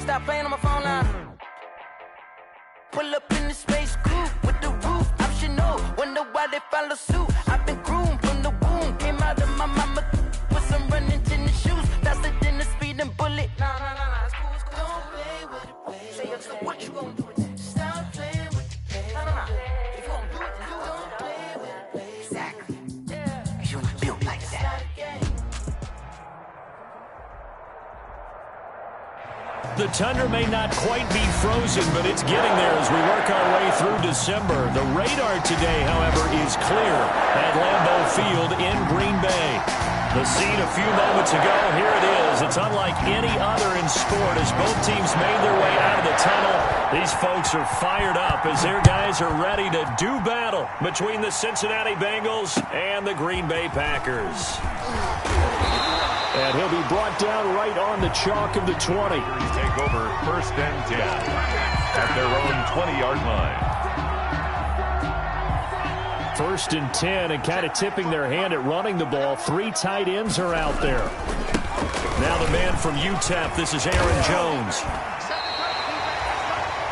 Stop playing on my phone line. Pull up in the space coupe with the roof optional. Wonder why they follow suit. I've been groomed from the womb. Came out of my mama with some running tennis shoes. Faster than the speeding bullet. Nah, it's cool, it's cool. Don't play with the play. Say yo, so what you gonna do with it? Stop playing with the play. Nah. If you gonna do it, then you don't play with the play. Exactly. Yeah. Cause you was built like that. The tundra may not quite be frozen, but it's getting there as we work our way through December. The radar today, however, is clear at Lambeau Field in Green Bay. The scene a few moments ago, here it is. It's unlike any other in sport as both teams made their way out of the tunnel. These folks are fired up as their guys are ready to do battle between the Cincinnati Bengals and the Green Bay Packers. And he'll be brought down right on the chalk of the 20. Take over 1st and 10 at their own 20-yard line. 1st and 10 and kind of tipping their hand at running the ball. 3 tight ends are out there. Now the man from UTEP, this is Aaron Jones.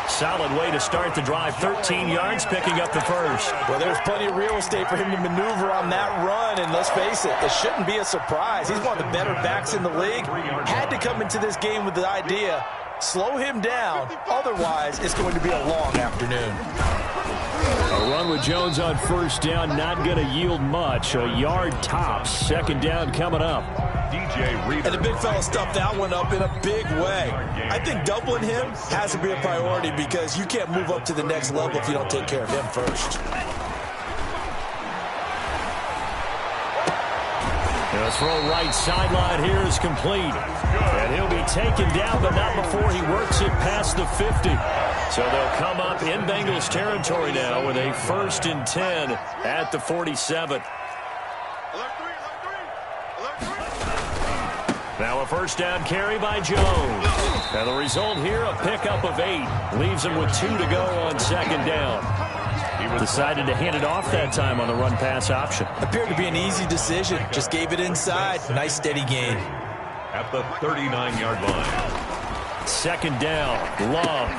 Solid way to start the drive. 13 yards, picking up the first. Well, there's plenty of real estate for him to maneuver on that run, and let's face it shouldn't be a surprise. He's one of the better backs in the league. Had to come into this game with the idea, slow him down, otherwise it's going to be a long afternoon. A run with Jones on 1st down, not going to yield much. A yard tops. 2nd down coming up. And the big fella stuffed that one up in a big way. I think doubling him has to be a priority because you can't move up to the next level if you don't take care of him first. The throw right sideline here is complete. And he'll be taken down, but not before he works it past the 50. So they'll come up in Bengals territory now with a 1st and 10 at the 47. Now a 1st down carry by Jones. And the result here, a pickup of 8. Leaves him with 2 to go on 2nd down. He decided to hand it off that time on the run-pass option. Appeared to be an easy decision. Just gave it inside. Nice steady gain. At the 39-yard line. 2nd down, Love.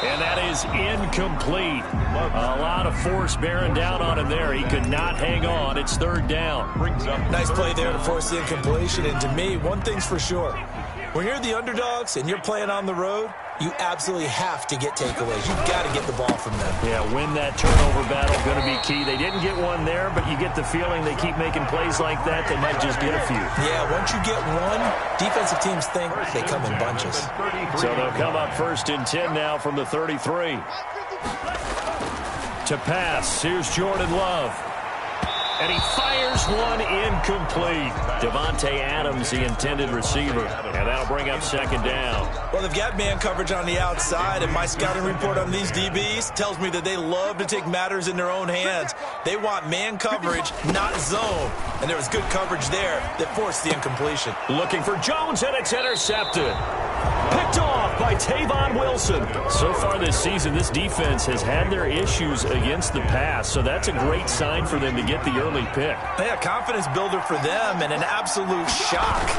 And that is incomplete. A lot of force bearing down on him there. He could not hang on. It's 3rd down. Nice play there to force the incompletion. And to me, one thing's for sure. When you're the underdogs and you're playing on the road, you absolutely have to get takeaways. You've got to get the ball from them. Yeah, win that turnover battle, going to be key. They didn't get one there, but you get the feeling they keep making plays like that, they might just get a few. Yeah, once you get one, defensive teams think they come in bunches. So they'll come up 1st and 10 now from the 33. To pass, here's Jordan Love. And he fires one incomplete. Devontae Adams, the intended receiver. And that'll bring up 2nd down. Well, they've got man coverage on the outside, and my scouting report on these DBs tells me that they love to take matters in their own hands. They want man coverage, not zone. And there was good coverage there that forced the incompletion. Looking for Jones, and it's intercepted. Picked off by Tavon Wilson. So far this season, this defense has had their issues against the pass, so that's a great sign for them to get the early pick. Yeah, confidence builder for them and an absolute shock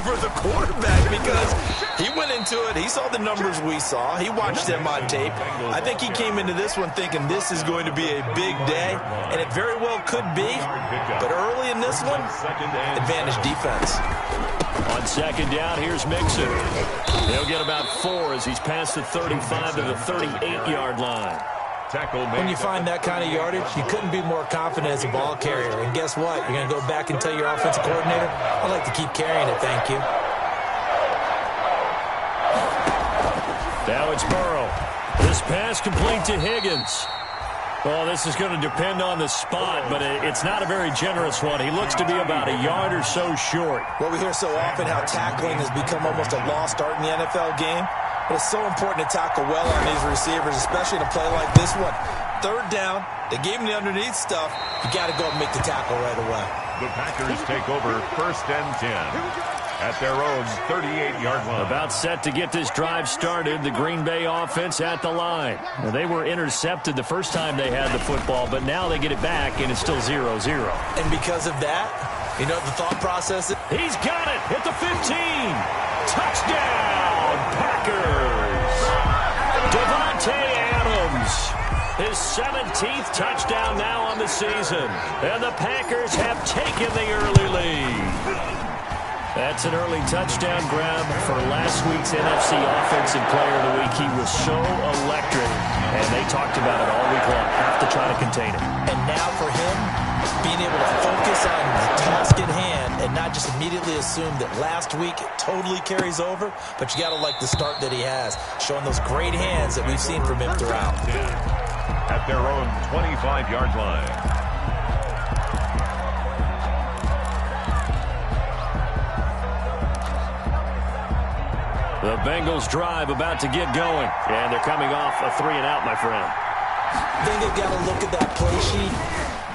for the quarterback because he went into it. He saw the numbers we saw. He watched them on tape. I think he came into this one thinking this is going to be a big day, and it very well could be. But early in this one, advantage defense. On 2nd down, here's Mixon. He'll get about 4 as he's past the 35 to the 38-yard line. When you find that kind of yardage, you couldn't be more confident as a ball carrier. And guess what? You're going to go back and tell your offensive coordinator, I'd like to keep carrying it, thank you. Now it's Burrow. This pass complete to Higgins. Well, this is going to depend on the spot, but it's not a very generous one. He looks to be about a yard or so short. Well, we hear so often how tackling has become almost a lost art in the NFL game. But it's so important to tackle well on these receivers, especially in a play like this one. 3rd down, they gave him the underneath stuff. You got to go and make the tackle right away. The Packers take over 1st and 10 at their own 38-yard line. About set to get this drive started. The Green Bay offense at the line. Now, they were intercepted the first time they had the football, but now they get it back, and it's still 0-0. And because of that, you know the thought process? He's got it at the 15. Touchdown, Packers. his 17th touchdown now on the season. And the Packers have taken the early lead. That's an early touchdown grab for last week's NFC Offensive Player of the Week. He was so electric, and they talked about it all week long. Have to try to contain it. And now for him, being able to focus on the task at hand and not just immediately assume that last week it totally carries over, but you got to like the start that he has, showing those great hands that we've seen from him throughout. At their own 25-yard line. The Bengals drive about to get going. And they're coming off a 3-and-out, my friend. Then they've got to look at that play sheet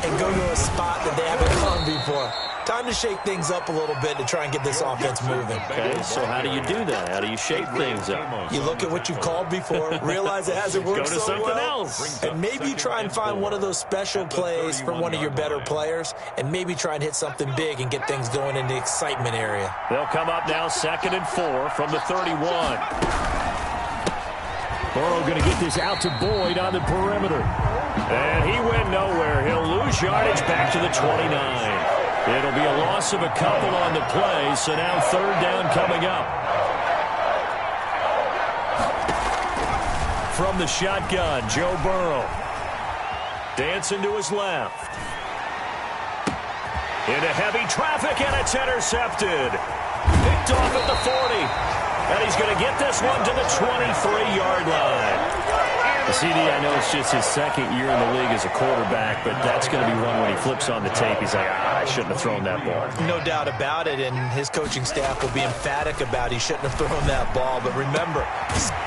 and go to a spot that they haven't gone before. Time to shake things up a little bit to try and get this offense moving. Okay, so how do you do that? How do you shake things up? You look at what you've called before, realize it hasn't worked so something well, else. and maybe you try and find one of those special plays from one of your better players, and maybe try and hit something big and get things going in the excitement area. They'll come up now 2nd and 4 from the 31. Burrow going to get this out to Boyd on the perimeter. And he went nowhere. He'll lose yardage back to the 29. It'll be a loss of a couple on the play, so now 3rd down coming up. From the shotgun, Joe Burrow. Dancing to his left. Into heavy traffic, and it's intercepted. Picked off at the 40. And he's going to get this one to the 23-yard line. CD, I know it's just his 2nd year in the league as a quarterback, but that's going to be one when he flips on the tape. He's like, I shouldn't have thrown that ball. No doubt about it, and his coaching staff will be emphatic about he shouldn't have thrown that ball. But remember.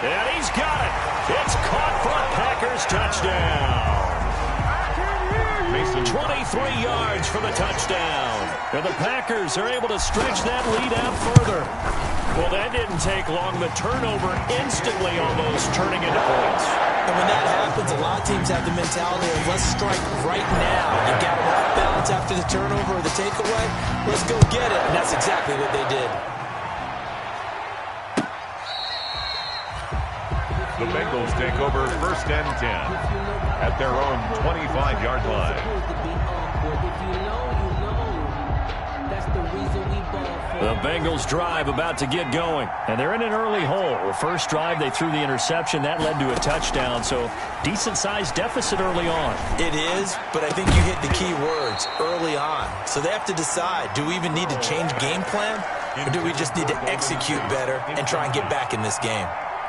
And he's got it. It's caught for a Packers touchdown. 23 yards for the touchdown. And the Packers are able to stretch that lead out further. Well, that didn't take long. The turnover instantly almost turning into points. And when that happens, a lot of teams have the mentality of let's strike right now. You got them off balance after the turnover or the takeaway. Let's go get it. And that's exactly what they did. The Bengals take over 1st and 10 at their own 25-yard line. The Bengals drive about to get going, and they're in an early hole. The first drive, they threw the interception. That led to a touchdown, so decent-sized deficit early on. It is, but I think you hit the key words, early on. So they have to decide, do we even need to change game plan, or do we just need to execute better and try and get back in this game?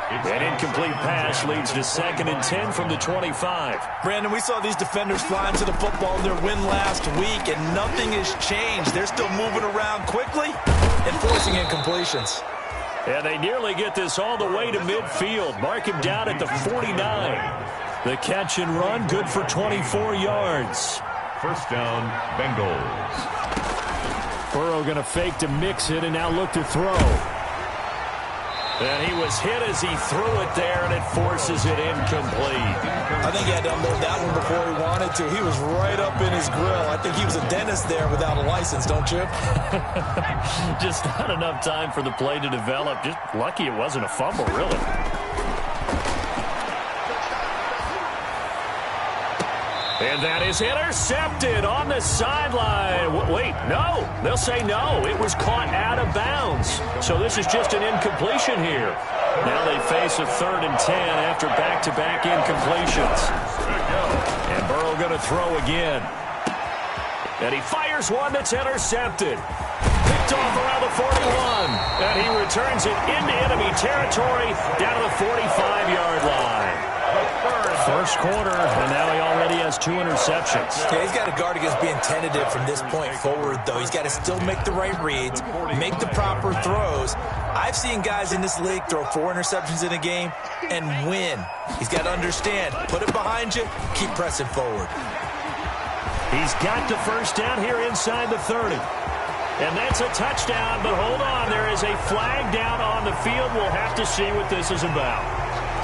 An incomplete pass leads to 2nd and 10 from the 25. Brandon, we saw these defenders flying to the football in their win last week, and nothing has changed. They're still moving around quickly and forcing incompletions. And they nearly get this all the way to midfield. Mark him down at the 49. The catch and run, good for 24 yards. 1st down, Bengals. Burrow going to fake to mix it and now look to throw. And he was hit as he threw it there, and it forces it incomplete. I think he had to unload that one before he wanted to. He was right up in his grill. I think he was a dentist there without a license, don't you? Just not enough time for the play to develop. Just lucky it wasn't a fumble, really. And that is intercepted on the sideline. Wait, no. They'll say no. It was caught out of bounds. So this is just an incompletion here. Now they face a 3rd and 10 after back-to-back incompletions. And Burrow going to throw again. And he fires one that's intercepted. Picked off around the 41. And he returns it into enemy territory down to the 45-yard line. First quarter, and now he already has 2 interceptions. Yeah, he's got to guard against being tentative from this point forward, though. He's got to still make the right reads, make the proper throws. I've seen guys in this league throw 4 interceptions in a game and win. He's got to understand, put it behind you, keep pressing forward. He's got the first down here inside the 30. And that's a touchdown, but hold on, there is a flag down on the field. We'll have to see what this is about.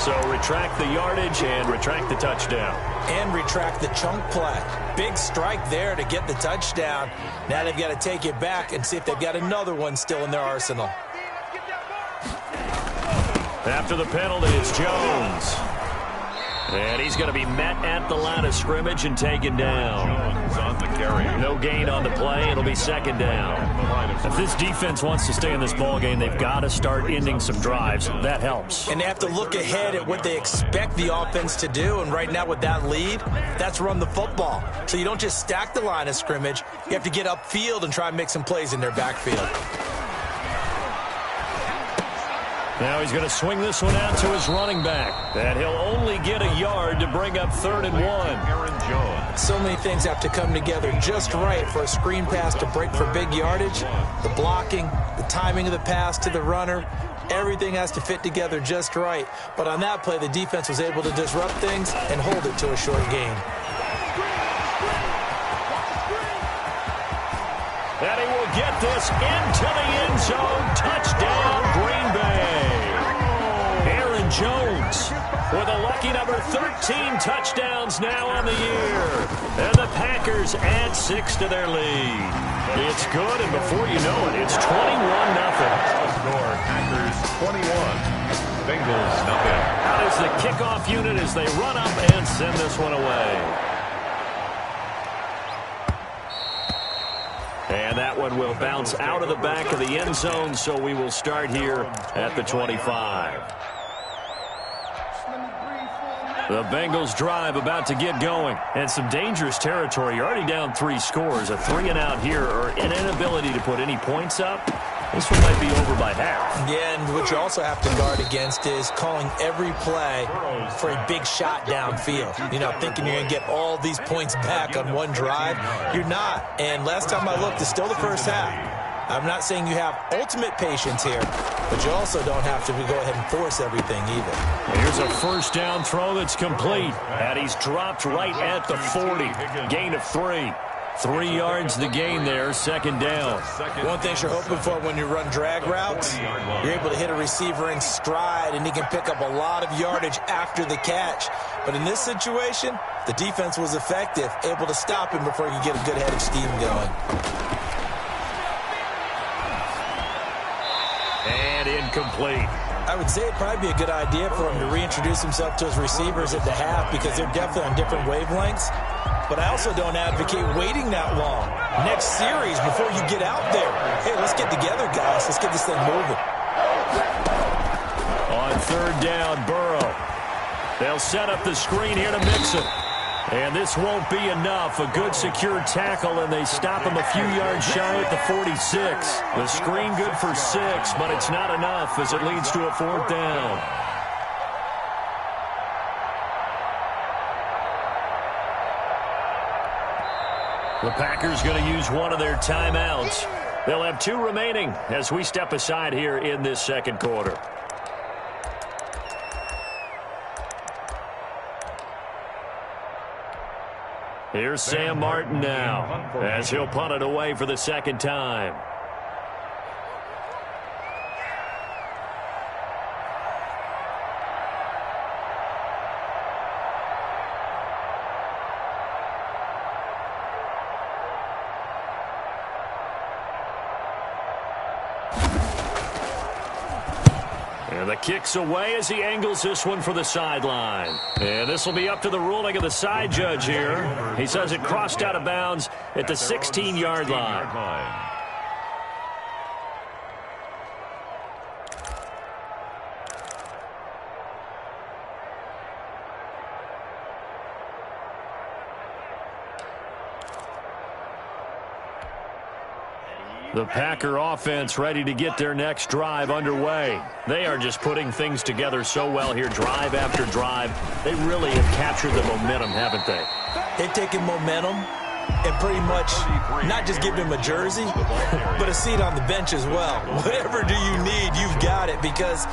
So retract the yardage and retract the touchdown. And retract the chunk play. Big strike there to get the touchdown. Now they've got to take it back and see if they've got another one still in their arsenal. After the penalty, it's Jones. And he's going to be met at the line of scrimmage and taken down. Jones on the carry. No gain on the play. It'll be second down. If this defense wants to stay in this ballgame, they've got to start ending some drives. That helps. And they have to look ahead at what they expect the offense to do. And right now with that lead, that's run the football. So you don't just stack the line of scrimmage. You have to get upfield and try and make some plays in their backfield. Now he's going to swing this one out to his running back. And he'll only get a yard to bring up 3rd and 1. Aaron Jones. So many things have to come together just right for a screen pass to break for big yardage. The blocking, the timing of the pass to the runner, everything has to fit together just right. But on that play, the defense was able to disrupt things and hold it to a short gain. And he will get this into the end zone. Touchdown, Green Bay. Aaron Jones with a lucky number 13 touchdowns now on the year. And the Packers add 6 to their lead. It's good, and before you know it, it's 21-0. Score, Packers 21. Bengals nothing. Out is the kickoff unit as they run up and send this one away. And that one will bounce out of the back of the end zone, so we will start here at the 25. The Bengals drive about to get going. And some dangerous territory. You're already down 3 scores. A 3-and-out here, or an inability to put any points up. This one might be over by half. Yeah, and what you also have to guard against is calling every play for a big shot downfield. You know, thinking you're going to get all these points back on one drive. You're not. And last time I looked, it's still the first half. I'm not saying you have ultimate patience here, but you also don't have to go ahead and force everything either. Here's a first down throw that's complete. And he's dropped right at the 40. Gain of 3. 3 yards the gain there, second down. One thing you're hoping for when you run drag routes, you're able to hit a receiver in stride, and he can pick up a lot of yardage after the catch. But in this situation, the defense was effective, able to stop him before he could get a good head of steam going. And incomplete. I would say it'd probably be a good idea for him to reintroduce himself to his receivers at the half because they're definitely on different wavelengths. But I also don't advocate waiting that long. Next series, before you get out there, hey, let's get together, guys. Let's get this thing moving. On 3rd down, Burrow. They'll set up the screen here to mix it. And this won't be enough. A good secure tackle, and they stop him a few yards shy at the 46. The screen good for 6, but it's not enough as it leads to a 4th down. The Packers going to use one of their timeouts. They'll have 2 remaining as we step aside here in this second quarter. Here's Sam Martin now as he'll punt it away for the second time. And the kick's away as he angles this one for the sideline. And this will be up to the ruling of the side judge here. He says it crossed out of bounds at the 16-yard line. The Packer offense ready to get their next drive underway. They are just putting things together so well here, drive after drive. They really have captured the momentum, haven't they? They've taken momentum and pretty much not just give him a jersey, but a seat on the bench as well. Whatever do you need, you've got it, because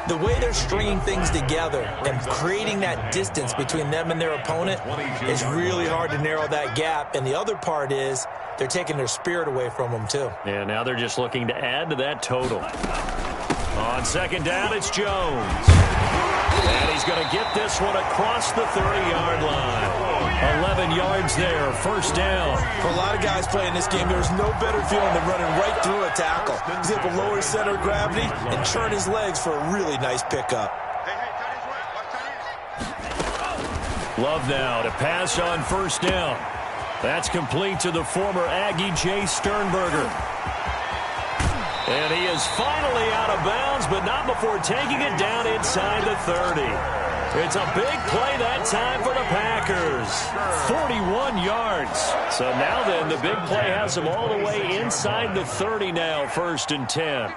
the way they're stringing things together and creating that distance between them and their opponent is really hard to narrow that gap. And the other part is they're taking their spirit away from them, too. And now they're just looking to add to that total. On second down, it's Jones. And he's going to get this one across the 30-yard line. 11 yards there, first down. For a lot of guys playing this game, there's no better feeling than running right through a tackle. He's able to lower his center of gravity and turn his legs for a really nice pickup. Love now to pass on first down. That's complete to the former Aggie Jay Sternberger. And he is finally out of bounds, but not before taking it down inside the 30. It's a big play that time for the Packers. 41 yards. So now then, the big play has them all the way inside the 30 now, 1st and 10.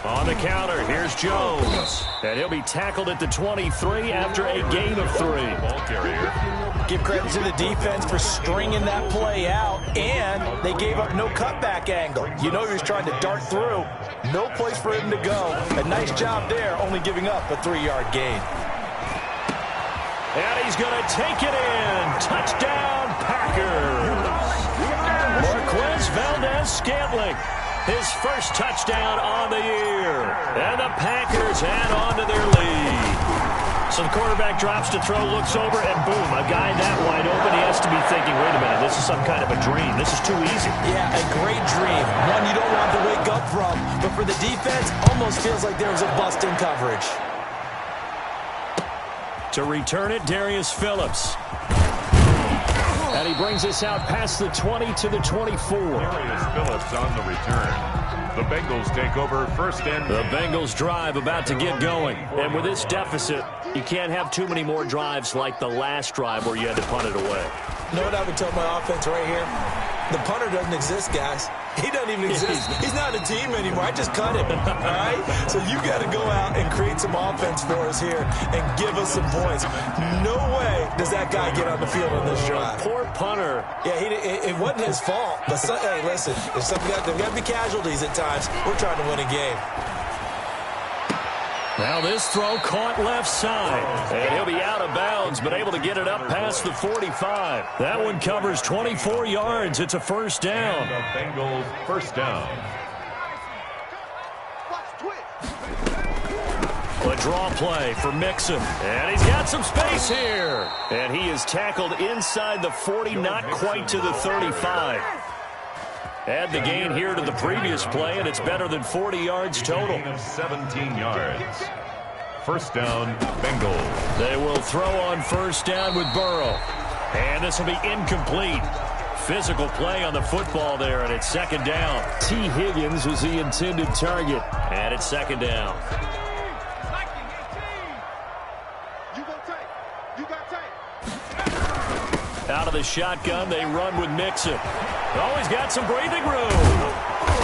On the counter, here's Jones. And he'll be tackled at the 23 after a gain of 3. Ball carrier. Give credit to the defense for stringing that play out, and they gave up no cutback angle. You know he was trying to dart through. No place for him to go. A nice job there, only giving up a 3-yard gain. And he's going to take it in. Touchdown, Packers. Marquez Valdez-Scantling. His first touchdown on the year. And the Packers add on to their lead. So the quarterback drops to throw, looks over, and boom, a guy that wide open. He has to be thinking, wait a minute, this is some kind of a dream. This is too easy. Yeah, a great dream. One you don't want to wake up from. But for the defense, almost feels like there was a bust in coverage. To return it, Darius Phillips. And he brings us out past the 20 to the 24. Darius Phillips on the return. The Bengals take over 1st and... The Bengals drive about to get going. And with this deficit, you can't have too many more drives like the last drive where you had to punt it away. You know what I would tell my offense right here? The punter doesn't exist, guys. He doesn't even exist. He's not a team anymore. I just cut him, all right? So you got to go out and create some offense for us here and give us some points. No way does that guy get on the field on this drive. Poor punter. Yeah, it wasn't his fault. But, hey, listen, there's got to be casualties at times. We're trying to win a game. Now this throw caught left side. And he'll be out of bounds, but able to get it up past the 45. That one covers 24 yards. It's a 1st down. The Bengals 1st down. A draw play for Mixon. And he's got some space here. And he is tackled inside the 40, not quite to the 35. Add the gain here to the previous play, and it's better than 40 yards total. Gain of 17 yards. 1st down, Bengals. They will throw on 1st down with Burrow. And this will be incomplete. Physical play on the football there, and it's 2nd down. T. Higgins was the intended target, and it's 2nd down. Out of the shotgun, they run with Mixon. Oh, he's got some breathing room.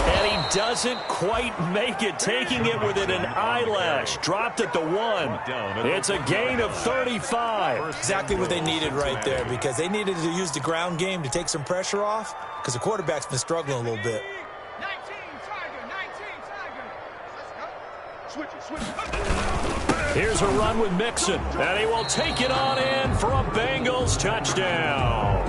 And he doesn't quite make it, taking it within an eyelash. Dropped at the 1. It's a gain of 35. Exactly what they needed right there, because they needed to use the ground game to take some pressure off, because the quarterback's been struggling a little bit. 19 Tiger. Let's go. Switch it. Here's a run with Mixon, and he will take it on in for a Bengals touchdown.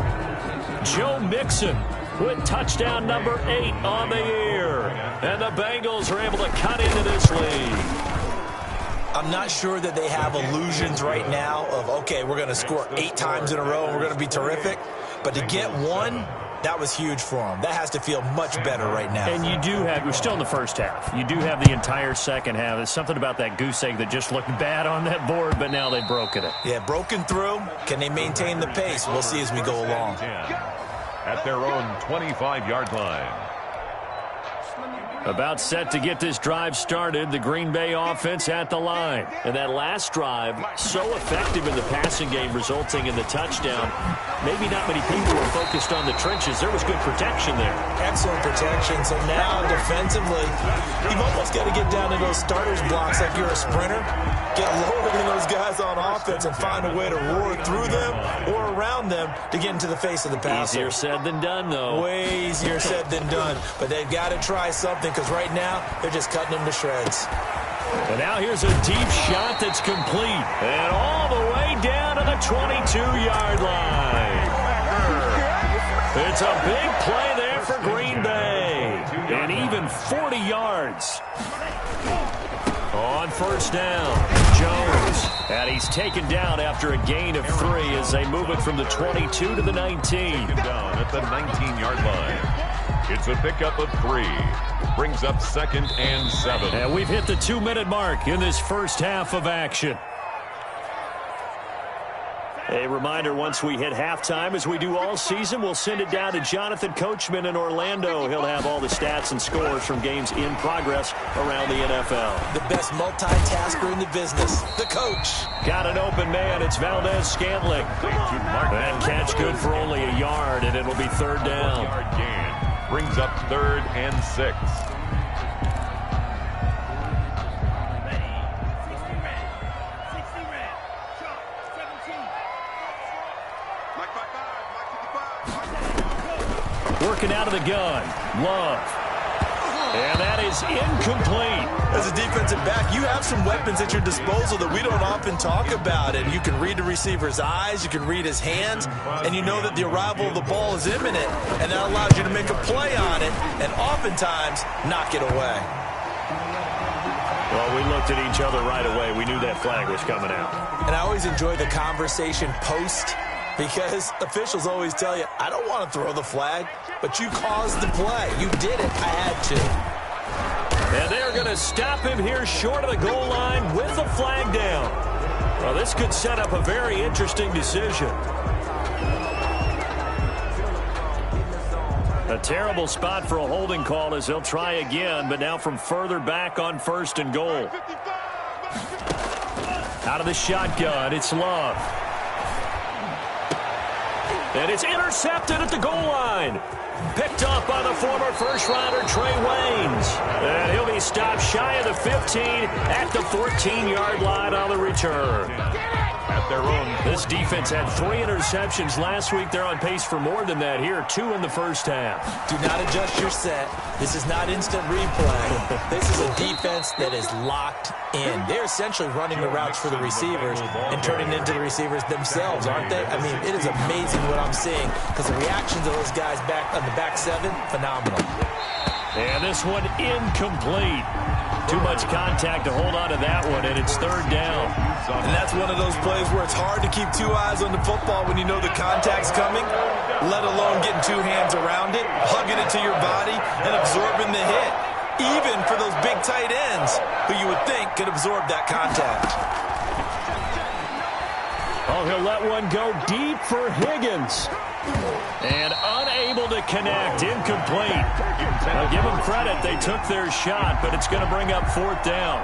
Joe Mixon with touchdown number 8 on the year. And the Bengals are able to cut into this lead. I'm not sure that they have illusions right now of, okay, we're going to score 8 times in a row and we're going to be terrific. But to get one, that was huge for them. That has to feel much better right now. And you do have, we're still in the first half. You do have the entire second half. There's something about that goose egg that just looked bad on that board, but now they've broken it. Yeah, broken through. Can they maintain the pace? We'll see as we go along. At their own 25-yard line. About set to get this drive started, the Green Bay offense at the line. And that last drive, so effective in the passing game, resulting in the touchdown. Maybe not many people were focused on the trenches. There was good protection there. Excellent protection. So now defensively, you've almost got to get down to those starters blocks like you're a sprinter. Get lower than those guys on offense and find a way to roar through them or around them to get into the face of the passer. Easier said than done, though. Way easier said than done. But they've got to try something, because right now they're just cutting them to shreds. And now here's a deep shot that's complete. And all the way down to the 22-yard line. It's a big play there for Green Bay. And even 40 yards. On 1st down, Jones. And he's taken down after a gain of 3 as they move it from the 22 to the 19. Taken down at the 19-yard line. It's a pickup of 3. Brings up 2nd and 7. And we've hit the 2-minute mark in this first half of action. A reminder, once we hit halftime, as we do all season, we'll send it down to Jonathan Coachman in Orlando. He'll have all the stats and scores from games in progress around the NFL. The best multitasker in the business, the coach. Got an open man. It's Valdez-Scantling. That catch good for only a yard, and it'll be third down. Yard gain brings up 3rd and 6. Working out of the gun. Love. And that is incomplete. As a defensive back, you have some weapons at your disposal that we don't often talk about. And you can read the receiver's eyes, you can read his hands, and you know that the arrival of the ball is imminent. And that allows you to make a play on it and oftentimes knock it away. Well, we looked at each other right away. We knew that flag was coming out. And I always enjoy the conversation post, because officials always tell you, I don't want to throw the flag, but you caused the play. You did it. I had to. And they're going to stop him here short of the goal line with the flag down. Well, this could set up a very interesting decision. A terrible spot for a holding call as they'll try again, but now from further back on 1st and goal. Out of the shotgun, it's Love. And it's intercepted at the goal line. Picked up by the former first-rounder Trey Waynes. And he'll be stopped shy of the 15 at the 14-yard line on the return. At their own. This defense had 3 interceptions last week. They're on pace for more than that here. 2 in the first half. Do not adjust your set. This is not instant replay. This is a defense that is locked in. They're essentially running the routes for the receivers and turning into the receivers themselves, aren't they? I mean, it is amazing what I'm seeing because the reactions of those guys back on the back 7, phenomenal. And this one incomplete. Too much contact to hold on to that one, and it's 3rd down. And that's one of those plays where it's hard to keep 2 eyes on the football when you know the contact's coming, let alone getting 2 hands around it, hugging it to your body, and absorbing the hit. Even for those big tight ends who you would think could absorb that contact. Oh, he'll let one go deep for Higgins. And unable to connect, incomplete. Now give them credit, they took their shot, but it's going to bring up 4th down.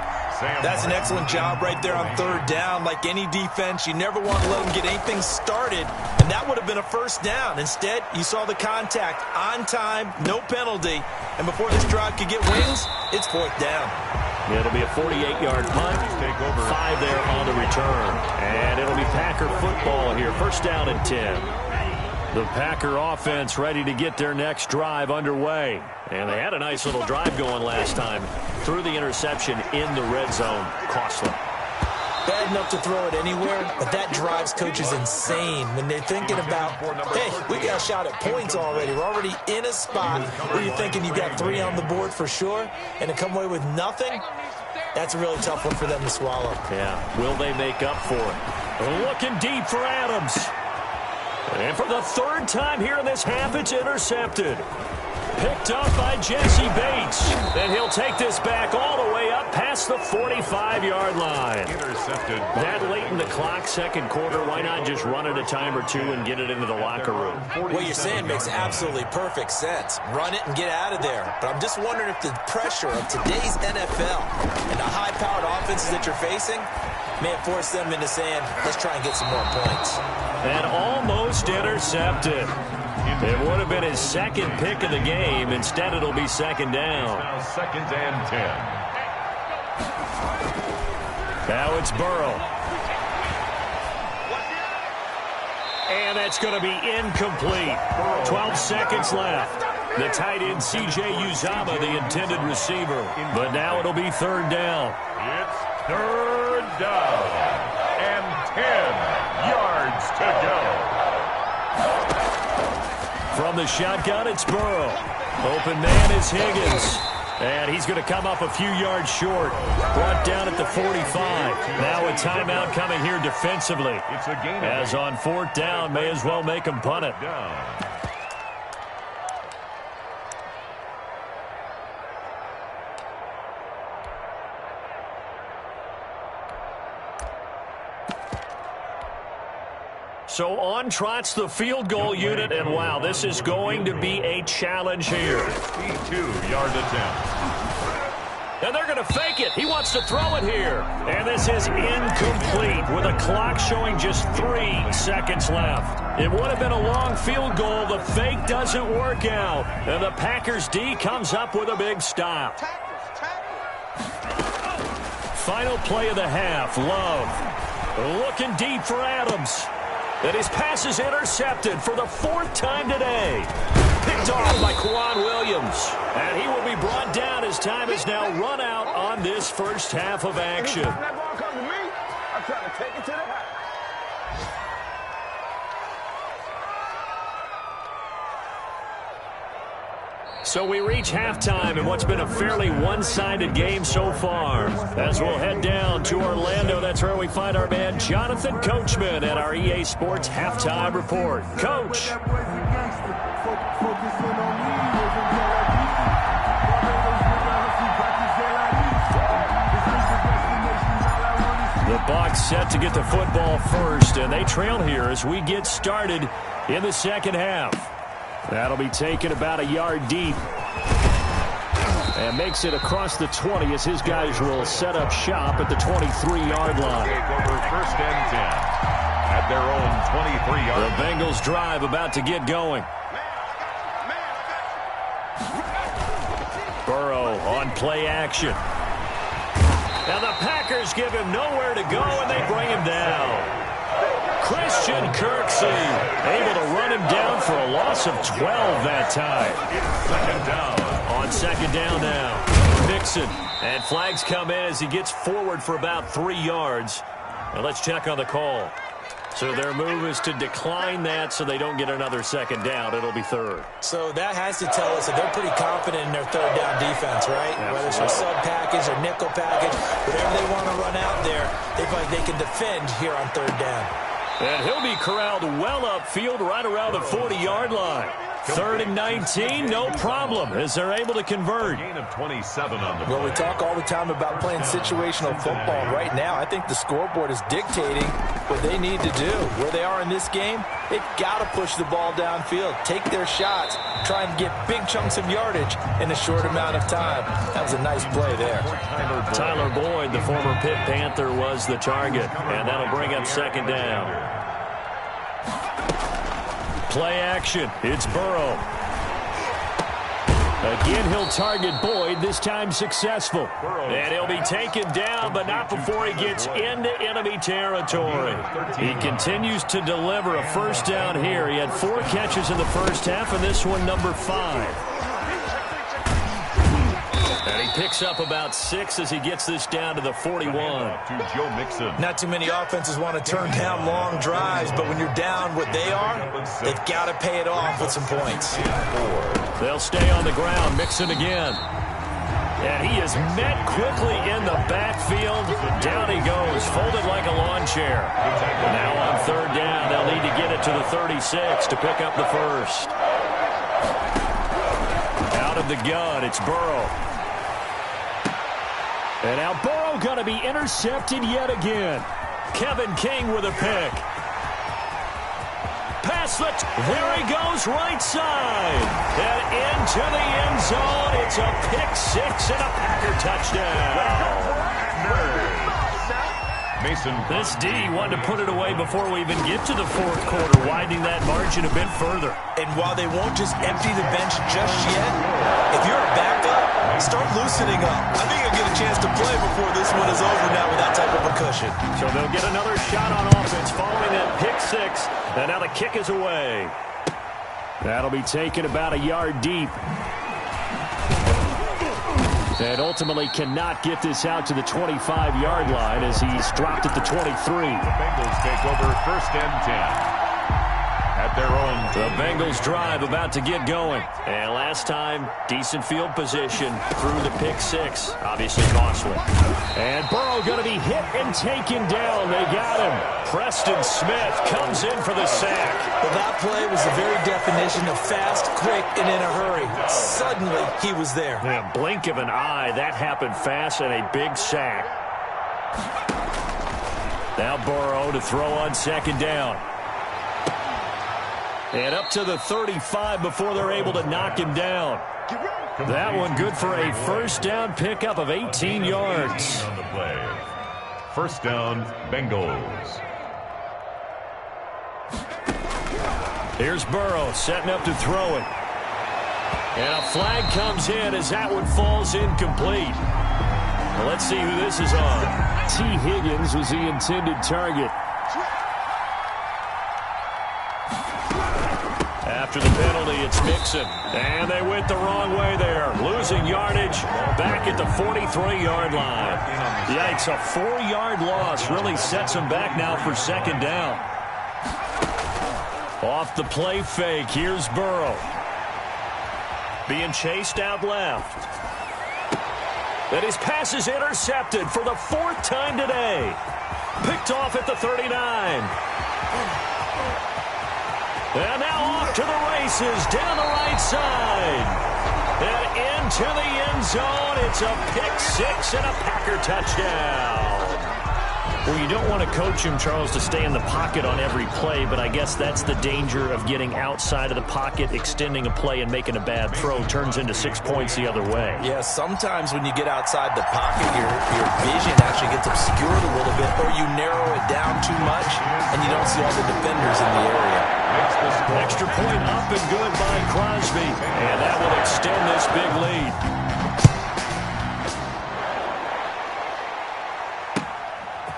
That's an excellent job right there on 3rd down. Like any defense, you never want to let them get anything started, and that would have been a 1st down. Instead, you saw the contact on time, no penalty, and before this drive could get wings, it's 4th down. It'll be a 48-yard punt, 5 there on the return, and it'll be Packer football here, 1st down and 10. The Packer offense ready to get their next drive underway. And they had a nice little drive going last time. Threw the interception in the red zone. Costly. Bad enough to throw it anywhere, but that drives coaches insane when they're thinking about, hey, we got a shot at points already. We're already in a spot where you're thinking you got 3 on the board for sure, and to come away with nothing, that's a really tough one for them to swallow. Yeah, will they make up for it? Looking deep for Adams. And for the 3rd time here in this half, it's intercepted. Picked up by Jesse Bates. And he'll take this back all the way up past the 45-yard line. Intercepted. That late in the clock, 2nd quarter, why not just run it a time or 2 and get it into the locker room? What you're saying makes absolutely perfect sense. Run it and get out of there. But I'm just wondering if the pressure of today's NFL and the high-powered offenses that you're facing may have forced them into saying, let's try and get some more points. And almost intercepted. It would have been his 2nd pick of the game. Instead, it'll be 2nd down. Now 2nd and 10. Now it's Burrow. And that's going to be incomplete. 12 seconds left. The tight end, C.J. Uzomah, the intended receiver. But now it'll be 3rd down. It's 3rd down and 10 yards to go. From the shotgun, it's Burrow. Open man is Higgins. And he's going to come up a few yards short. Brought down at the 45. Now a timeout coming here defensively. It's a gain. As on 4th down, may as well make him punt it. Down. So on trots the field goal unit, and wow, this is going to be a challenge here. 52-yard attempt. And they're going to fake it. He wants to throw it here. And this is incomplete with a clock showing just 3 seconds left. It would have been a long field goal. The fake doesn't work out. And the Packers D comes up with a big stop. Final play of the half. Love looking deep for Adams. And his pass is intercepted for the 4th time today. Picked off by Quan Williams. And he will be brought down as time is now run out on this first half of action. That ball come to me, I'm trying to take it to the house. So we reach halftime in what's been a fairly one-sided game so far. As we'll head down to Orlando, that's where we find our man Jonathan Coachman at our EA Sports Halftime Report. Coach. The Bucs set to get the football first, and they trail here as we get started in the second half. That'll be taken about a yard deep. And makes it across the 20 as his guys will set up shop at the 23-yard line. Take over 1st and 10 at their own 23-yard line. The Bengals drive about to get going. Burrow on play action. Now the Packers give him nowhere to go, and they bring him down. Christian Kirksey able to run him down for a loss of 12 that time. Second down. On second down now. Mixon. And flags come in as he gets forward for about 3 yards. And let's check on the call. So their move is to decline that so they don't get another second down. It'll be 3rd. So that has to tell us that they're pretty confident in their 3rd down defense, right? Absolutely. Whether it's a sub package or nickel package, whatever they want to run out there, they feel like they can defend here on 3rd down. And he'll be corralled well upfield right around the 40-yard line. 3rd and 19, no problem, as they're able to convert. Gain of 27 on the play. Well, we talk all the time about playing situational football. Right now, I think the scoreboard is dictating what they need to do. Where they are in this game, they've got to push the ball downfield, take their shots, try and get big chunks of yardage in a short amount of time. That was a nice play there. Tyler Boyd, the former Pitt Panther, was the target, and that'll bring up second down. Play action. It's Burrow. Again, he'll target Boyd, this time successful. And he'll be taken down, but not before he gets into enemy territory. He continues to deliver a first down here. He had 4 catches in the first half, and this one number 5. And he picks up about 6 as he gets this down to the 41. To Joe Mixon. Not too many offenses want to turn down long drives, but when you're down what they are, they've got to pay it off with some points. They'll stay on the ground. Mixon again. And he is met quickly in the backfield. Down he goes, folded like a lawn chair. Now on 3rd down, they'll need to get it to the 36 to pick up the first. Out of the gun, it's Burrow. And now Burrow going to be intercepted yet again. Kevin King with a pick. Pass the... There he goes, right side. And into the end zone. It's a pick 6 and a Packer touchdown. Mason. This D wanted to put it away before we even get to the 4th quarter, widening that margin a bit further. And while they won't just empty the bench just yet, if you're a backup, start loosening up. I think you'll get a chance to play before this one is over now with that type of a cushion. So they'll get another shot on offense following that pick 6. And now the kick is away. That'll be taken about a yard deep. And ultimately cannot get this out to the 25-yard line as he's dropped at the 23. The Bengals take over 1st and 10. At their own. The Bengals drive about to get going. And last time, decent field position through the pick 6. Obviously costly. And Burrow going to be hit and taken down. They got him. Preston Smith comes in for the sack. Well, that play was the very definition of fast, quick, and in a hurry. Suddenly, he was there. In a blink of an eye, that happened fast and a big sack. Now Burrow to throw on second down. And up to the 35 before they're able to knock him down. That one good for a first down pickup of 18 yards. On the play. First down, Bengals. Here's Burrow setting up to throw it. And a flag comes in as that one falls incomplete. Well, let's see who this is on. T. Higgins was the intended target. After the penalty, it's Mixon. And they went the wrong way there. Losing yardage back at the 43-yard line. Yikes, a 4-yard loss really sets them back now for second down. Off the play fake, here's Burrow. Being chased out left. And his pass is intercepted for the 4th time today. Picked off at the 39. And now off to the races down the right side. And into the end zone. It's a pick six and a Packer touchdown. Well, you don't want to coach him, Charles, to stay in the pocket on every play, but I guess that's the danger of getting outside of the pocket, extending a play, and making a bad throw turns into 6 points the other way. Yeah, sometimes when you get outside the pocket, your vision actually gets obscured a little bit, or you narrow it down too much, and you don't see all the defenders in the area. Extra point up and good by Crosby, and that will extend this big lead.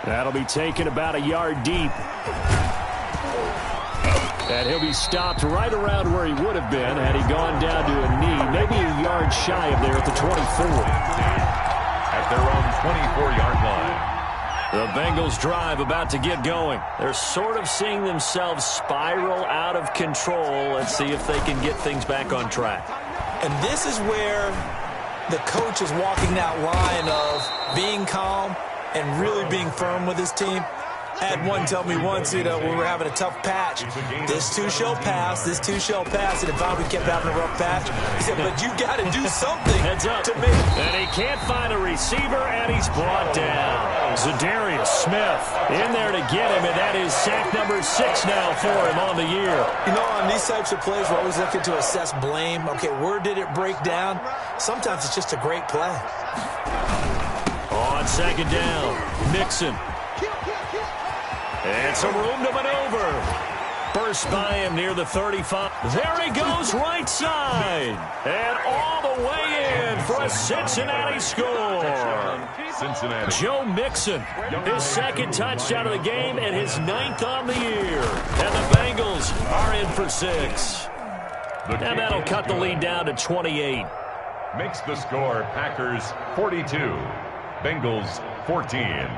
That'll be taken about a yard deep. And he'll be stopped right around where he would have been had he gone down to a knee, maybe a yard shy of there at the 24. At their own 24-yard line. The Bengals drive about to get going. They're sort of seeing themselves spiral out of control. Let's see if they can get things back on track. And this is where the coach is walking that line of being calm and really being firm with his team. I had one tell me once, when we were having a tough patch, this too shall pass, this too shall pass, and if Bobby kept having a rough patch, he said, but you got to do something. Heads up. To make it. And he can't find a receiver, and he's brought down. Zadarius Smith in there to get him, and that is sack number 6 now for him on the year. You know, on these types of plays, we're always looking to assess blame. Okay, where did it break down? Sometimes it's just a great play. On second down, Mixon. And some room to maneuver. Burst by him near the 35. There he goes, right side. And all the way in for a Cincinnati score. Cincinnati. Joe Mixon, his second touchdown of the game and his 9th on the year. And the Bengals are in for 6. And that'll cut the lead down to 28. Makes the score Packers 42. Bengals 14.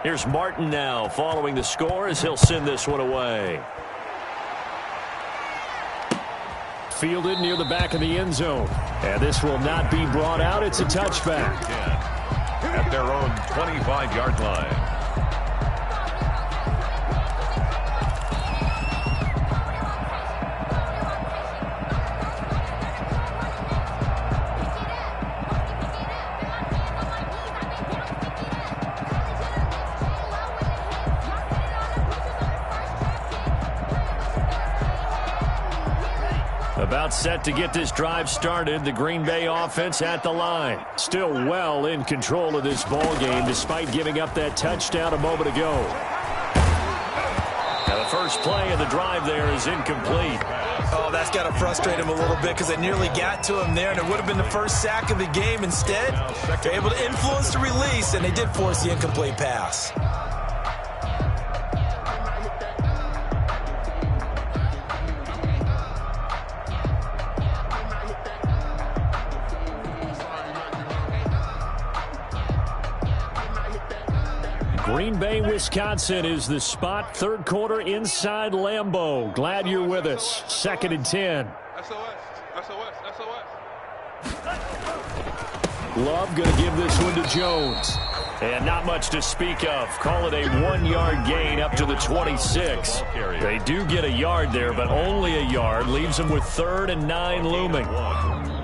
Here's Martin now following the score as he'll send this one away. Fielded near the back of the end zone. And this will not be brought out. It's a touchback. At their own 25-yard line. About set to get this drive started. The Green Bay offense at the line. Still well in control of this ball game despite giving up that touchdown a moment ago. Now the first play of the drive there is incomplete. Oh, that's got to frustrate him a little bit because they nearly got to him there, and it would have been the first sack of the game. Instead, they're able to influence the release, and they did force the incomplete pass. Green Bay, Wisconsin is the spot. Third quarter inside Lambeau. Glad you're with us. 2nd and 10. Love going to give this one to Jones. And not much to speak of. Call it a 1-yard gain up to the 26. They do get a yard there, but only a yard. Leaves them with 3rd and 9 looming.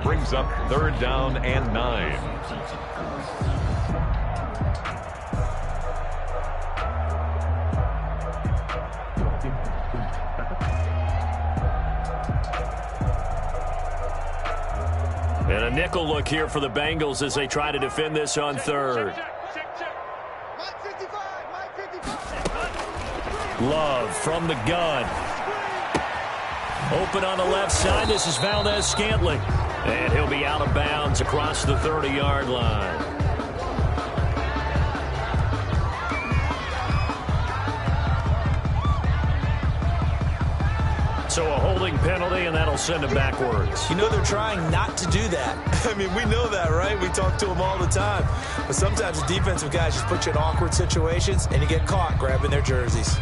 Brings up 3rd down and 9. Nickel look here for the Bengals as they try to defend this on third. Love from the gun. Open on the left side. This is Valdez-Scantling. And he'll be out of bounds across the 30-yard line. So a holding penalty, and that'll send him backwards. You know they're trying not to do that. I mean, we know that, right? We talk to them all the time. But sometimes the defensive guys just put you in awkward situations, and you get caught grabbing their jerseys.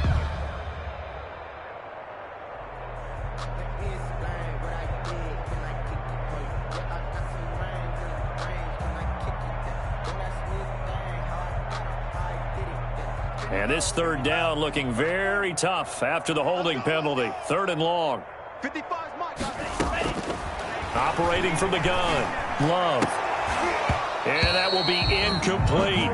And this third down looking very tough after the holding penalty. 3rd and long. Operating from the gun. Love. And that will be incomplete.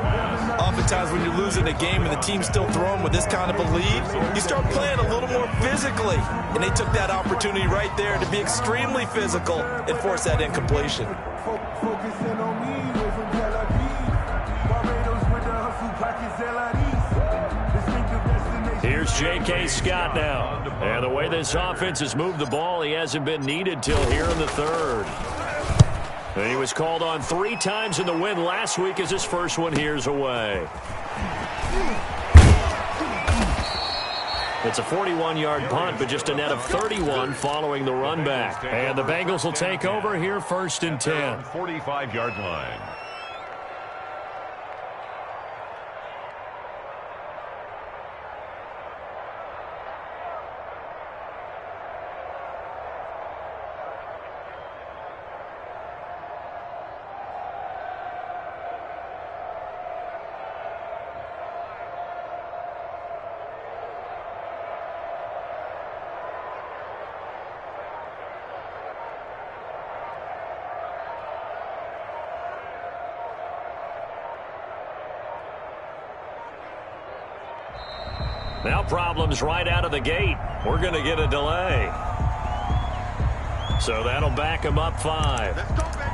Oftentimes when you're losing a game and the team's still throwing with this kind of a lead, you start playing a little more physically. And they took that opportunity right there to be extremely physical and force that incompletion. Focusing on me, away from Tel Aviv. Barbados with the hustle pockets, Here's J.K. Scott now. And the way this offense has moved the ball, he hasn't been needed till here in the 3rd. And he was called on 3 times in the win last week as his first one here's away. It's a 41-yard punt, but just a net of 31 following the run back. And the Bengals will take over here 1st and 10. 45-yard line. Now problems right out of the gate. We're going to get a delay. So that'll back him up 5. Let's go, baby.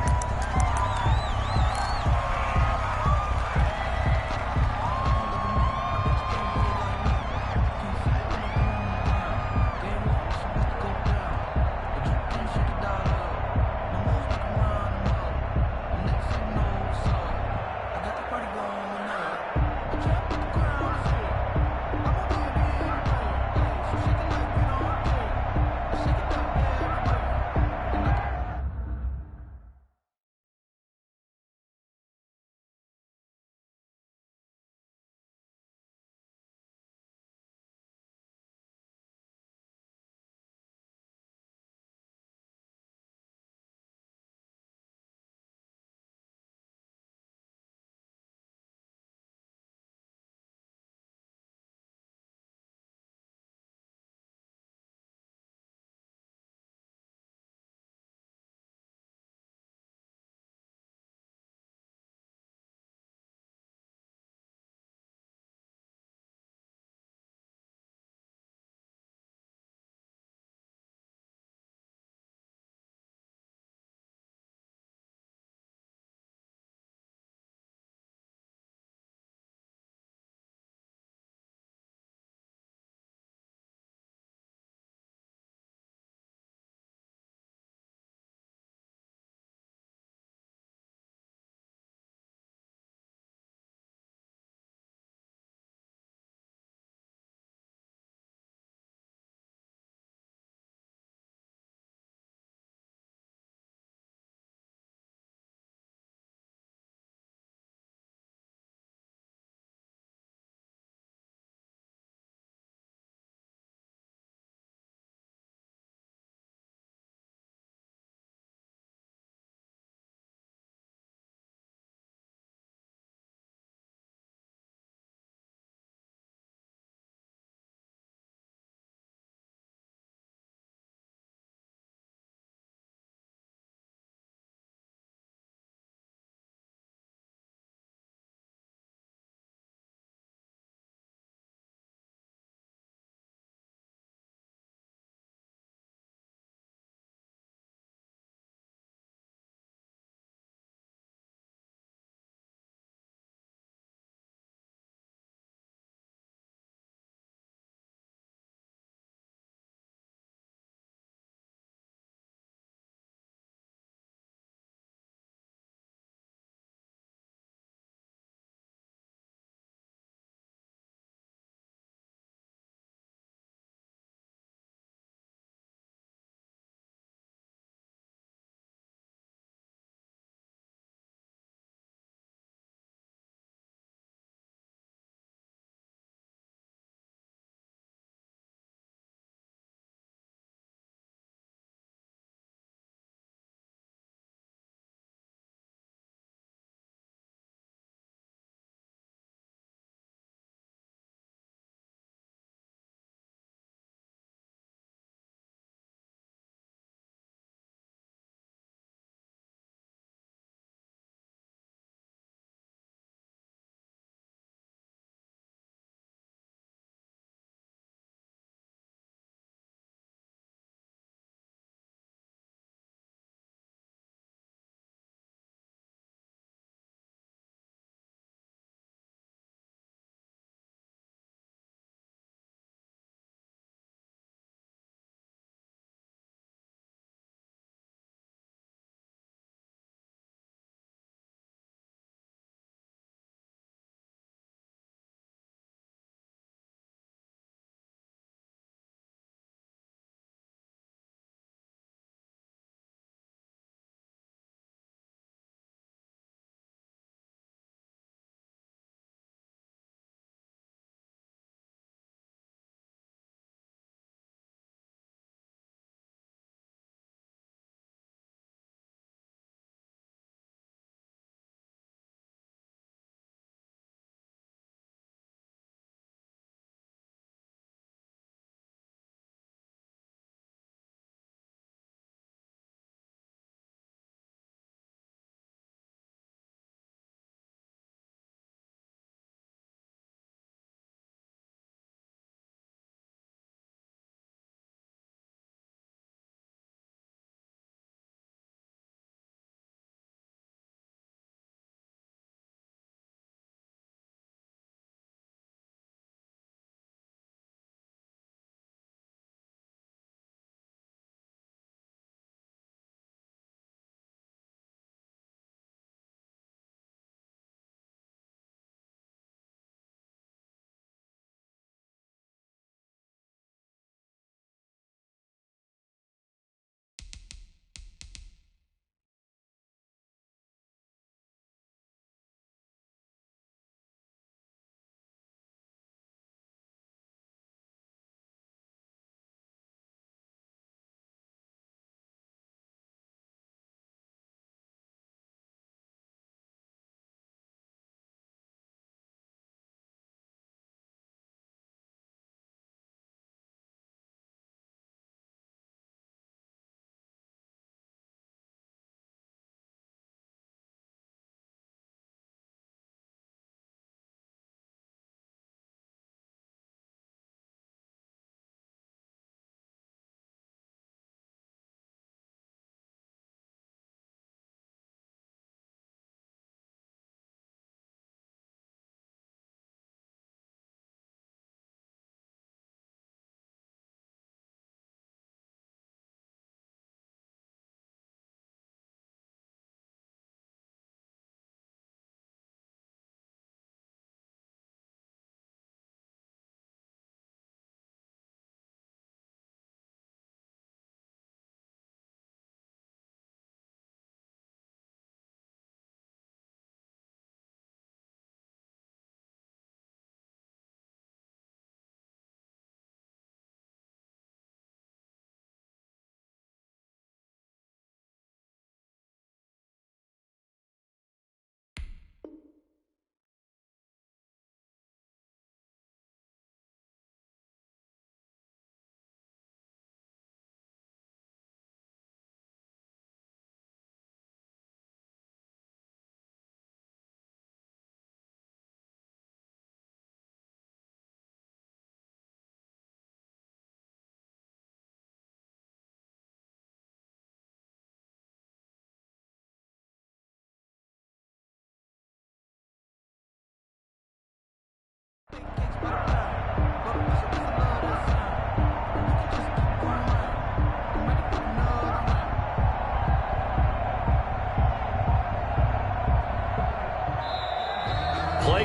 Play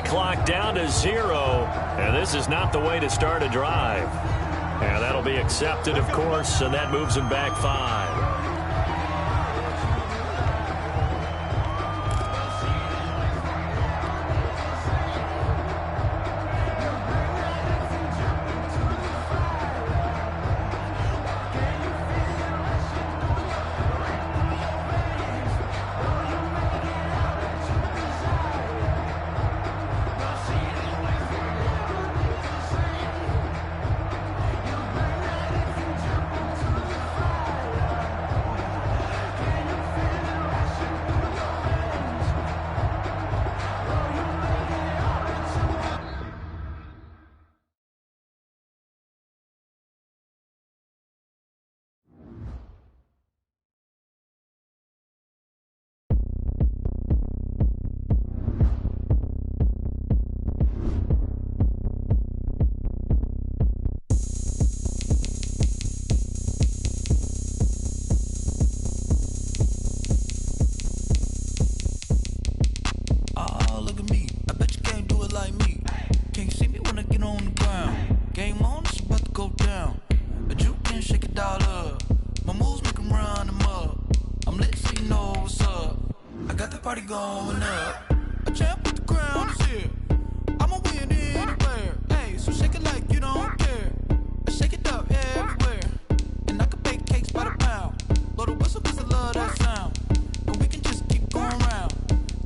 clock down to 0, and this is not the way to start a drive. And that'll be accepted, of course, and that moves him back 5. Going up, a champ with the crown is here. I'ma win anywhere. Hey, so shake it like you don't care. Shake it up everywhere. And I can bake cakes by the pound. Blow the whistle 'cause I love that sound. And we can just keep going round.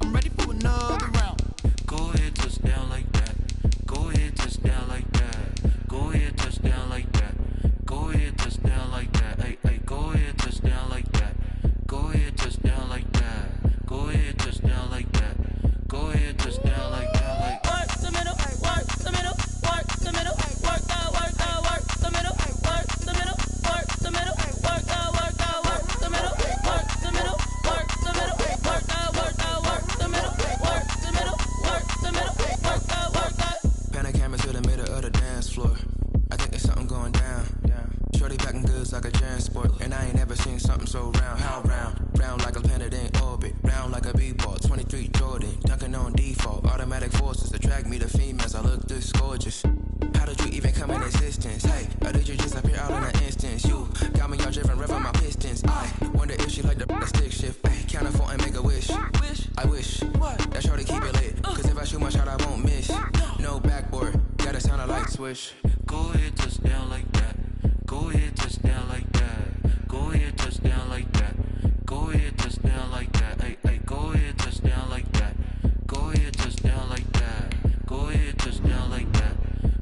I'm ready for another round. Go ahead, touch down like that. Go ahead, touch down like that. Go ahead, touch down like that. Go ahead, touch down like that. Hey, hey, go ahead, touch down like that. Go ahead, touch down like that. Go ahead, touch down like that. Go ahead, touch down like that. Like work the middle, work the middle, work the middle, work that, work the middle, work the middle, work the middle, work that, work the middle, work the middle, work the middle, work that, work the middle, work the middle, work the middle, work that. Pan a camera to the middle of the dance floor. I think there's something going down. Shorty packing goods like a transport, and I ain't never seen something so round. How round? Round like a planet in orbit, round like a b-ball. 23 Jordan, dunking on default. Automatic forces attract me to females. I look this gorgeous. How did you even come in existence? Hey, or did you just appear out in an instance? You got me all driven, revving my pistons. I wonder if she like the stick shift. Ay, count a four and make a wish. I wish that shorty keep it lit. 'Cause if I shoot my shot, I won't miss. No backboard, gotta sound a light switch. Go ahead, touch down like that. Go ahead, touch down like that. Go ahead, touch down like that. Go ahead, touch down like that. Hey, hey, go ahead, touch down like that. Go ahead, touch down like that. Go ahead, touch down like that.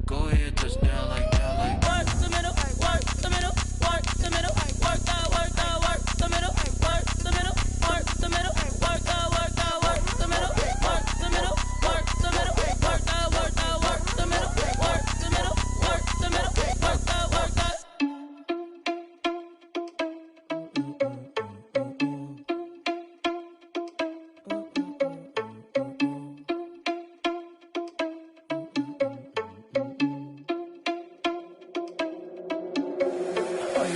Go ahead, touch down like that. Like work the middle, work the middle, work the middle, work that, work the middle, work the middle, work the middle, work that, work the middle, work the middle, work the middle, work that, work the middle, work the middle, work the middle, work that, work that.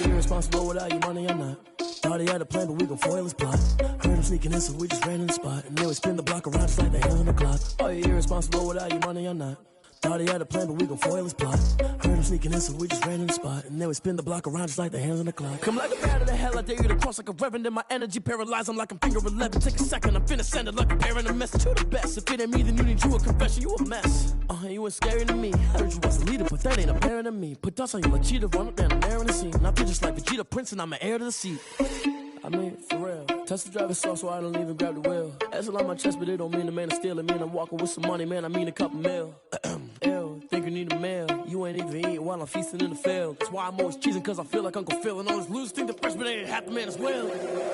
Irresponsible without your money, I'm not. Thought he had a plan, but we gon' foil his plot. Heard him sneaking in, so we just ran in the spot. And then we spin the block around just like the hands on the clock. Oh, you're irresponsible without your money, I'm not. Thought he had a plan, but we gon' foil his plot. Heard him sneaking in, so we just ran in the spot. And then we spin the block around just like the hands on the clock. Come like a bat of the hell, I dare you to cross like a reverend. And my energy paralyzed, I'm like I'm finger 11. Take a second, I'm finna send it like a parent a message to the best. If it ain't me, then you need you a confession, you a mess. You ain't scary to me. Heard you was a leader, but that ain't apparent to me. Put dust on you like cheetah, run up down the air in the scene. Now feel just like Vegeta Prince, and I'm an heir to the seat. I mean, for real. Touch the driver's soft, so I don't even grab the wheel. That's a lot on my chest, but it don't mean the man is stealing. Mean I'm walking with some money, man, I mean a couple mil. Ew, think you need a meal. You ain't even eating while I'm feasting in the field. That's why I'm always cheesing, 'cause I feel like Uncle Phil. And all those losers think the freshman ain't half the man as well.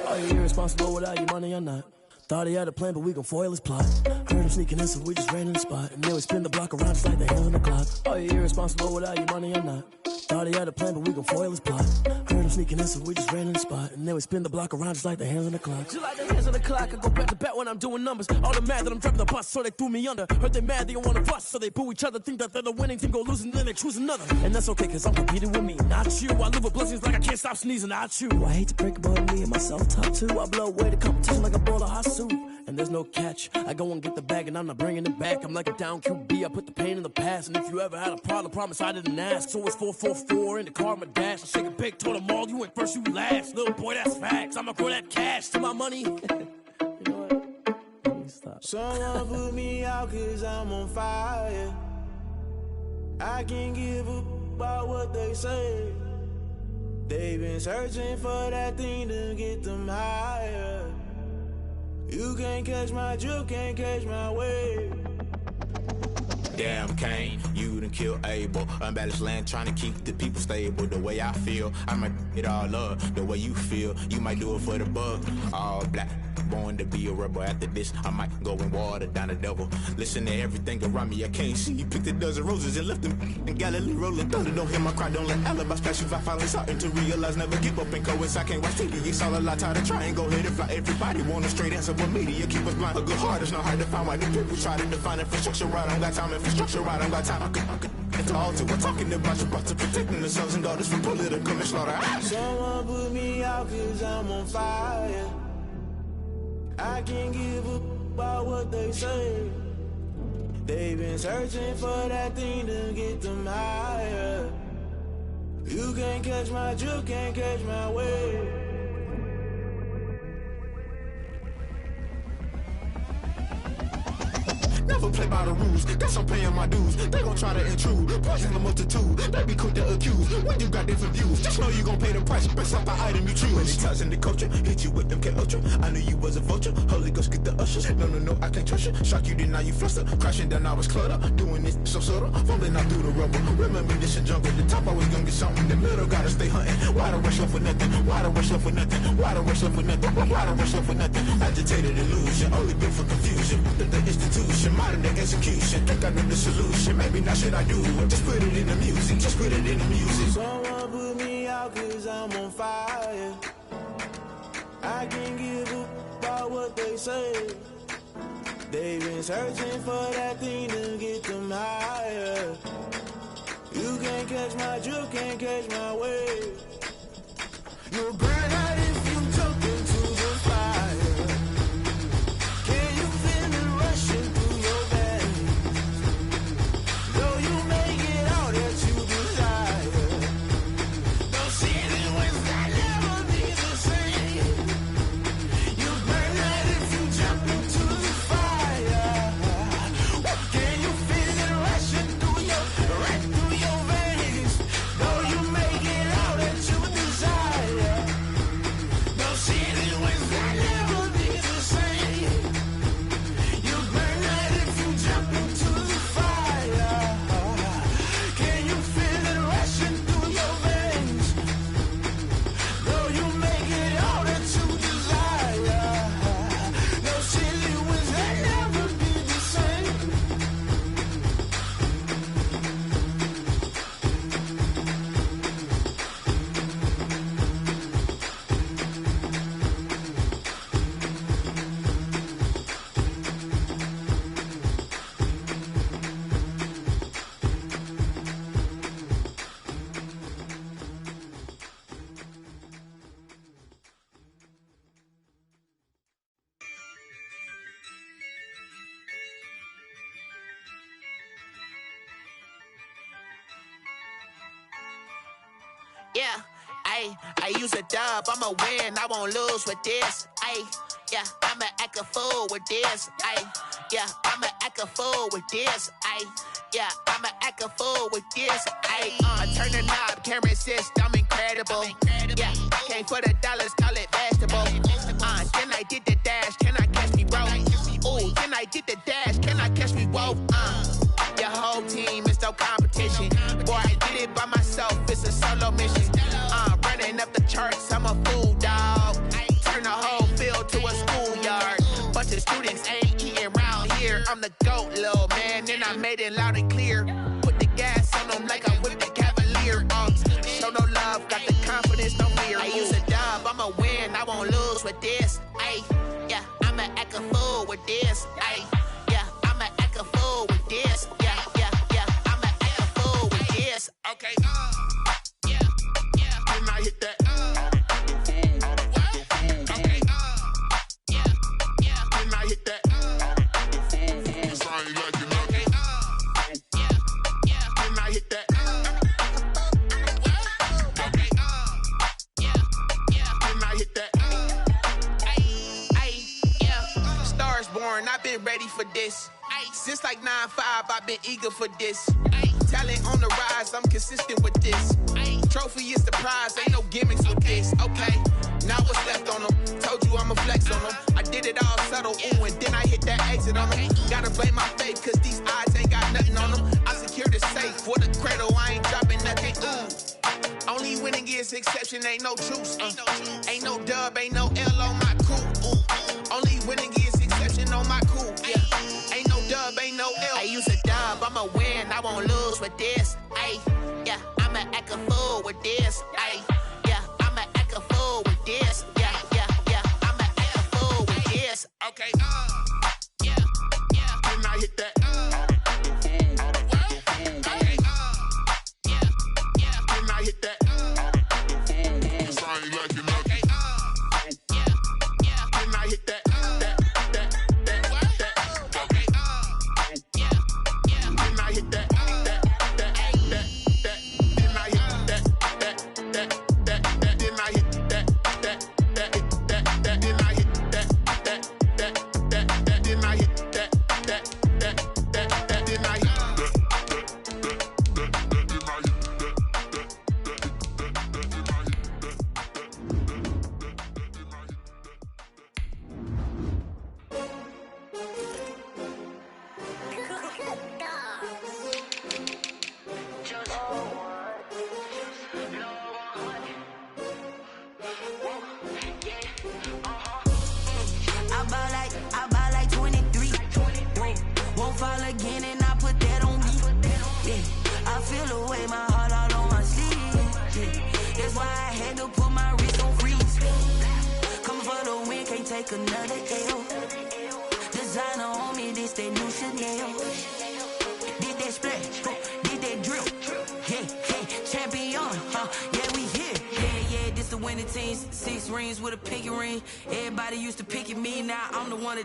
Oh, you're irresponsible without your money, I'm not. Thought he had a plan, but we gon' foil his plot. Heard him sneaking in, so we just ran in the spot. And then we spin the block around just like the hands on the clock. Oh, you're irresponsible without your money, I'm not. Thought he had a plan, but we gon' foil his plot. Heard him sneaking in, so we just ran in the spot. And then we spin the block around just like the hands on the clock. Just like the hands on the clock, I go back to back when I'm doing numbers. All the mad that I'm driving the bus, so they threw me under. Heard they mad, they don't wanna bust, so they boo each other. Think that they're the winning team, go losing, then they choose another. And that's okay, cause I'm competing with me, not you. I live with blessings like I can't stop sneezing, not you. I hate to break about me and my self-talk too. I blow away the competition like a bowl of hot soup. And there's no catch, I go and get the bag and I'm not bringing it back. I'm like a down QB, I put the pain in the past. And if you ever had a problem, promise I didn't ask. So it's 444 in the car, my dash. I shake a big, told them all, you went first, you last. Little boy, that's facts, I'ma grow that cash to my money. You know what? Let me stop. Someone put me out cause I'm on fire. I can't give a about what they say. They've been searching for that thing to get them higher. You can't catch my drift, can't catch my wave. Damn, Kane, you done killed Abel. Unbalanced land, trying to keep the people stable. The way I feel, I might it all up. The way you feel, you might do it for the bug. All black, born to be a rebel. After this, I might go and water down the devil. Listen to everything around me, I can't see. Picked a dozen roses and left them in Galilee rolling thunder. Don't hear my cry, don't let alibis pass you. I finally starting to realize, never give up and coincide. I can't watch TV, it's all a lot. Tired of trying, go ahead and fly. Everybody want a straight answer, but media keep us blind. A good heart is not hard to find. Why the people try to define infrastructure right? I don't got time, infrastructure right, I don't got time. I could it's all to we're talking about your to protecting the sons and daughters from political manslaughter. Someone put me out cause I'm on fire. I can't give a about what they say. They've been searching for that thing to get them higher. You can't catch my drift, can't catch my wave. Never play by the rules, guess I'm paying my dues. They gon' try to intrude, poison the multitude. They be quick to accuse, when you got different views. Just know you gon' pay the price, based off the item you choose. When it's ties in the culture, hit you with them K-Ultra. I knew you was a vulture, Holy Ghost get the ushers. No, I can't trust you. Shock you, then now you fluster. Crashing down, I was clutter. Doing this so subtle, fumbling out through the rubble. Remember this a jungle, the top always gonna get something. In the middle, gotta stay hunting. Why the rush left for nothing? Why the rush left for nothing? Why the rush left for nothing? Why the rush left for nothing? Agitated illusion, only built for confusion. The institution, modern day execution. Think I know the solution, maybe not should I do it. Just put it in the music, just put it in the music. Someone put me out cause I'm on fire. I can't give a about what they say. They've been searching for that thing to get them higher. You can't catch my drift, can't catch my wave. You'll burn out if you jump into the fire. Can you feel it rushing through your veins? Though you make it all that you desire. Those seasons when I never be the same. You burn out if you jump into the fire. Can you feel it rushing through your veins? Though you make it all that you desire. Those seasons when I never be the same. You burn out if you jump into the fire. Can you feel it rushing through your veins? Though you make it all that you desire. Those silly winds that never be the same. Yeah, I use a dub, I'ma win, I won't lose with this. Yeah, I'ma act a fool with this. Yeah, I'ma act a fool with this. Yeah, I'ma act a fool with this. I turn the knob, can't resist, I'm incredible. Yeah, came for the dollars, call it vegetable. Then I did the dash, can I catch me, bro? Ooh, then I did the dash, can I catch me, whoa? Your whole team is no competition. Boy, I did it by myself, it's a solo mission. Running up the charts, I'm a fool, dog. Turn the whole field to a schoolyard. Bunch of students ain't eating round here. I'm the GOAT, little man, and I made it loud and clear. Put the gas on them like I whipped the Cavalier. ready for this. Since like 9-5, I've been eager for this. Talent on the rise, I'm consistent with this. Trophy is the prize, ain't no gimmicks with this. Okay, now what's left on them? Told you I'ma flex on them. I did it all subtle, ooh, and then I hit that exit on them. Gotta blame my faith, cause these odds ain't got nothing on them. I secured the safe for the cradle, I ain't dropping nothing, ooh. Only winning is exception, ain't no truce. Ain't no dub, ain't no L on my crew. Only winning is exception on my crew. Yeah. Ain't no dub, ain't no L. I use a dub, I'ma win, I won't lose with this. Ay, yeah, I'ma act a fool with this. Ay, yeah, I'ma act a fool with this. Yeah, yeah, yeah, I'ma act a fool with this. Okay, yeah, yeah. Then I hit that. Okay, yeah, yeah. Then I hit that.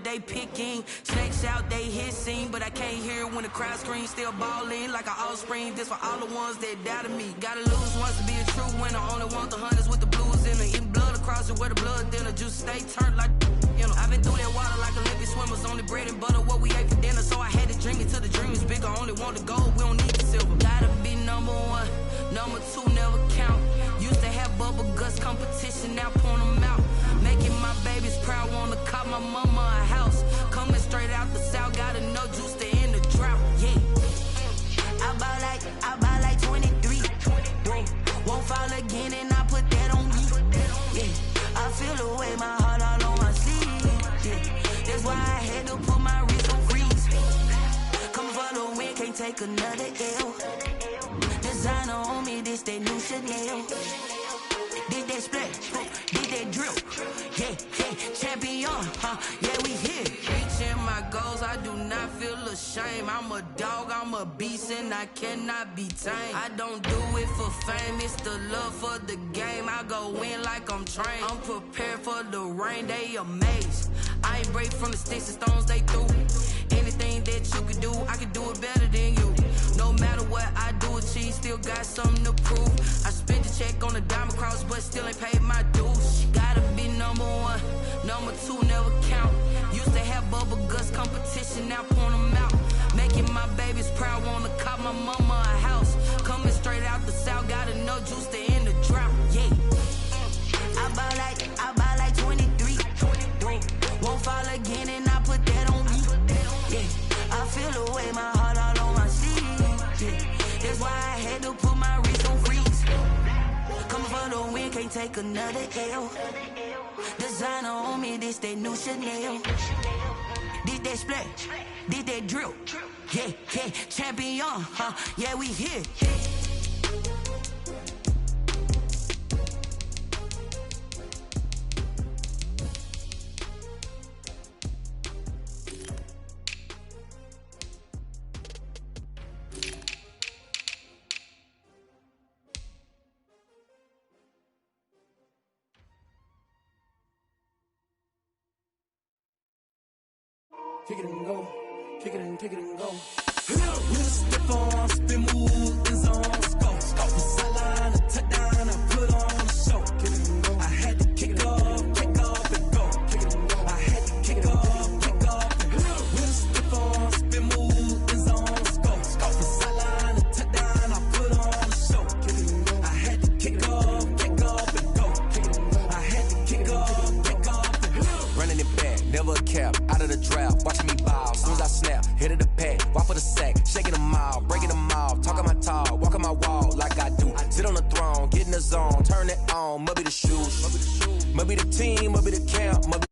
They picking snakes out, they hissing, but I can't hear when the crowd screams. Still balling like an offspring. This for all the ones that doubted me. Gotta lose once to be a true winner. Only want the hunters with the blues in it. Eating blood across it where the blood dinner. Juice stay turned like, you know. I've been through that water like Olympic swimmers. Only bread and butter what we ate for dinner. So I had to drink it till the dream is bigger. Only want the gold, we don't need the silver. Gotta be number one, number two never count. Used to have bubble guts competition, now point them out. Making my babies proud, wanna cop my mama a house. Coming straight out the south, gotta know juice to end the drought. Yeah, I buy like 23. Won't fall again, and I put that on me. Yeah, I feel the way, my heart all on my sleeve. Yeah, that's why I had to put my wrist on freeze. Coming for the win, can't take another L. Designer on me, this that new Chanel. Did that splash, did that drill. Yeah, yeah, champion, yeah, we here. Reaching my goals, I do not feel ashamed. I'm a dog, I'm a beast, and I cannot be tamed. I don't do it for fame, it's the love for the game. I go in like I'm trained. I'm prepared for the rain, they amazed. I ain't break from the sticks and stones they threw. Anything that you can do, I can do it better than you. No matter what I do, achieve, still got something to prove. I spent the check on the diamond cross, but still ain't paid my dues. Gotta be number one, number two never count. Used to have bubble guts competition, now point them out. Making my babies proud, wanna cop my mama a house. Coming straight out the south, gotta know juice to end the drought. Yeah, I buy like 23. Won't fall again, and I put that on me. Yeah, I feel the way, my heart all on my sleeve. Yeah, that's why I had to put my wrist on freeze. Coming for the win, can't take another L. Designer on me, this that new Chanel. Did that splash, did that drill. Yeah, yeah, champion, yeah, we here. Kick it and go, kick it and go. We'll step on, spin, move, in zone, let's go. Sideline, a touchdown, I put on a show. Kick it and go. I had to kick off and go. Kick it and go. I had to kick off and go. We'll back, shaking them all, breaking them off, talking my talk, walking my wall like I do. Sit on the throne, get in the zone, turn it on, maybe the shoes, maybe the team, maybe the camp, maybe